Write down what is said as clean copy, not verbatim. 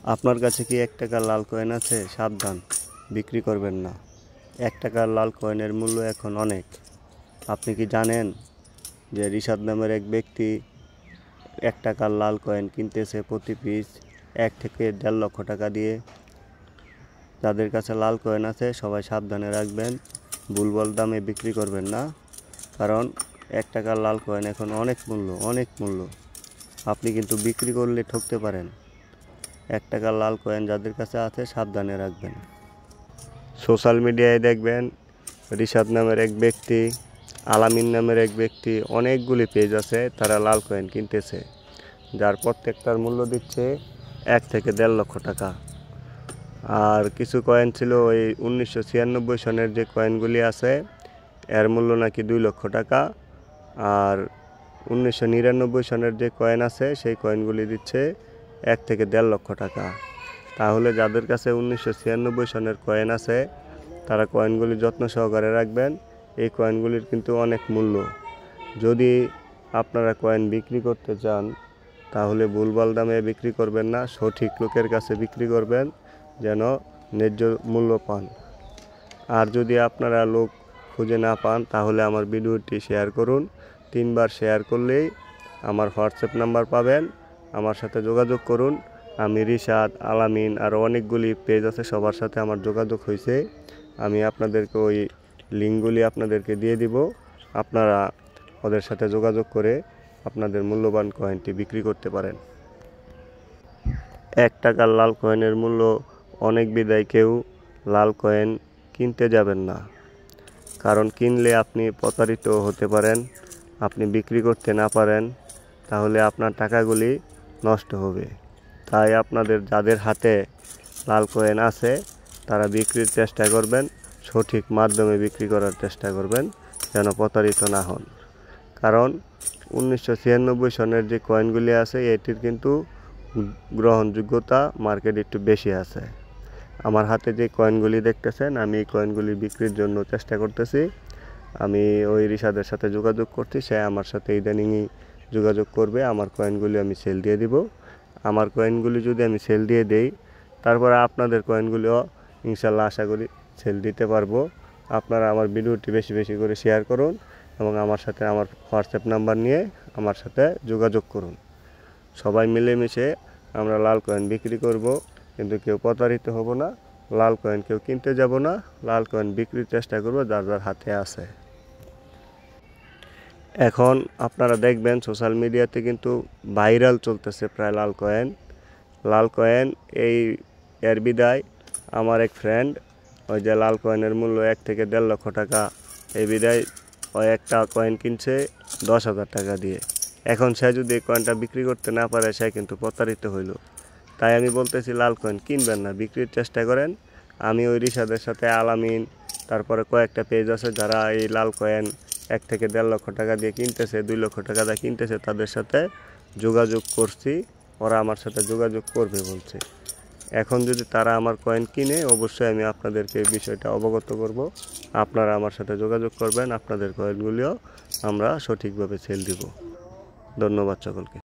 আপনার কাছে কি 1 টাকার লাল কয়েন আছে? সাবধান, বিক্রি করবেন না। 1 টাকার লাল কয়েনের মূল্য এখন অনেক। আপনি কি জানেন যে রিশাদ নামের এক ব্যক্তি 1 টাকার লাল কয়েন কিনতেছে প্রতি পিস 1 থেকে 1.5 লক্ষ টাকা দিয়ে? যাদের কাছে লাল কয়েন আছে সবাই সাবধানে রাখবেন, ভুলভাল দামে বিক্রি করবেন না। কারণ 1 টাকার লাল কয়েন এখন অনেক মূল্য। আপনি কিন্তু বিক্রি করলে ঠকতে পারেন। 1 টাকার লাল কয়েন যাদের কাছে আছে সাবধানে রাখবেন। সোশ্যাল মিডিয়ায় দেখবেন রিশাদ নামের এক ব্যক্তি, আলামিন নামের এক ব্যক্তি, অনেকগুলি পেজ আছে, তারা লাল কয়েন কিনতেছে, যার প্রত্যেকটার মূল্য দিচ্ছে 1 থেকে 1.5 লক্ষ টাকা। আর কিছু কয়েন ছিল ওই 1996 সনের যে কয়েনগুলি আছে এর মূল্য নাকি 2 লক্ষ টাকা। আর 1999 সনের যে কয়েন আছে সেই কয়েনগুলি দিচ্ছে 1 থেকে 1.5 লক্ষ টাকা। তাহলে যাদের কাছে 1996 সনের কয়েন আছে তারা কয়েনগুলি যত্ন সহকারে রাখবেন। এই কয়েনগুলির কিন্তু অনেক মূল্য। যদি আপনারা কয়েন বিক্রি করতে চান তাহলে ভুলভাল দামে বিক্রি করবেন না, সঠিক লোকের কাছে বিক্রি করবেন যেন ন্যায্য মূল্য পান। আর যদি আপনারা লোক খুঁজে না পান তাহলে আমার ভিডিওটি শেয়ার করুন। 3 বার শেয়ার করলেই আমার হোয়াটসঅ্যাপ নাম্বার পাবেন, আমার সাথে যোগাযোগ করুন। আমি রিশাদ, আলামিন আরও অনেকগুলি পেজ আছে, সবার সাথে আমার যোগাযোগ হয়েছে। আমি আপনাদেরকে ওই লিঙ্কগুলি আপনাদেরকে দিয়ে দিব। আপনারা ওদের সাথে যোগাযোগ করে আপনাদের মূল্যবান কয়েনটি বিক্রি করতে পারেন। 1 টাকার লাল কয়েনের মূল্য অনেক বিদায় কেউ লাল কয়েন কিনতে যাবেন না। কারণ কিনলে আপনি প্রতারিত হতে পারেন, আপনি বিক্রি করতে না পারেন, তাহলে আপনার টাকাগুলি নষ্ট হবে। তাই আপনাদের যাদের হাতে লাল কয়েন আছে তারা বিক্রির চেষ্টা করবেন, সঠিক মাধ্যমে বিক্রি করার চেষ্টা করবেন যেন প্রতারিত না হন। কারণ 1996 সনের যে কয়েনগুলি আছে এটির কিন্তু গ্রহণযোগ্যতা মার্কেটে একটু বেশি আছে। আমার হাতে যে কয়েনগুলি দেখতেছেন আমি এই কয়েনগুলি বিক্রির জন্য চেষ্টা করতেছি। আমি ওই রিশাদের সাথে যোগাযোগ করছি, সে আমার সাথে ইদানিংই যোগাযোগ করবে, আমার কয়েনগুলি আমি সেল দিয়ে দিব। আমার কয়েনগুলি যদি আমি সেল দিয়ে দেই তারপরে আপনাদের কয়েনগুলিও ইনশাল্লাহ আশা করি সেল দিতে পারবো। আপনারা আমার ভিডিওটি বেশি বেশি করে শেয়ার করুন এবং আমার সাথে আমার হোয়াটসঅ্যাপ নাম্বার নিয়ে আমার সাথে যোগাযোগ করুন। সবাই মিলেমিশে আমরা লাল কয়েন বিক্রি করব, কিন্তু কেউ প্রতারিত হব না। লাল কয়েন কেউ কিনতে যাব না, লাল কয়েন বিক্রির চেষ্টা করব যার যার হাতে আছে। এখন আপনারা দেখবেন সোশ্যাল মিডিয়াতে কিন্তু ভাইরাল চলতেছে প্রায় লাল কয়েন এর বিদায় আমার এক ফ্রেন্ড ওই যে লাল কয়েনের মূল্য 1 থেকে 1.5 লক্ষ টাকা, এই বিদায় ওই একটা কয়েন কিনছে 10,000 টাকা দিয়ে। এখন সে যদি এই কয়েনটা বিক্রি করতে না পারে সে কিন্তু প্রতারিত হইল। তাই আমি বলতেছি লাল কয়েন কিনবেন না, বিক্রির চেষ্টা করেন। আমি ওই রিশাদের সাথে, আলামিন, তারপরে কয়েকটা পেজ আছে যারা এই লাল কয়েন 1 থেকে 1.5 লক্ষ টাকা দিয়ে কিনতেছে, 2 লক্ষ টাকা দিয়ে কিনতেছে, তাদের সাথে যোগাযোগ করছি, ওরা আমার সাথে যোগাযোগ করবে বলছে। এখন যদি তারা আমার কয়েন কিনে অবশ্যই আমি আপনাদেরকে এই বিষয়টা অবগত করব। আপনারা আমার সাথে যোগাযোগ করবেন, আপনাদের কয়েনগুলিও আমরা সঠিকভাবে সেল দিব। ধন্যবাদ সকলকে।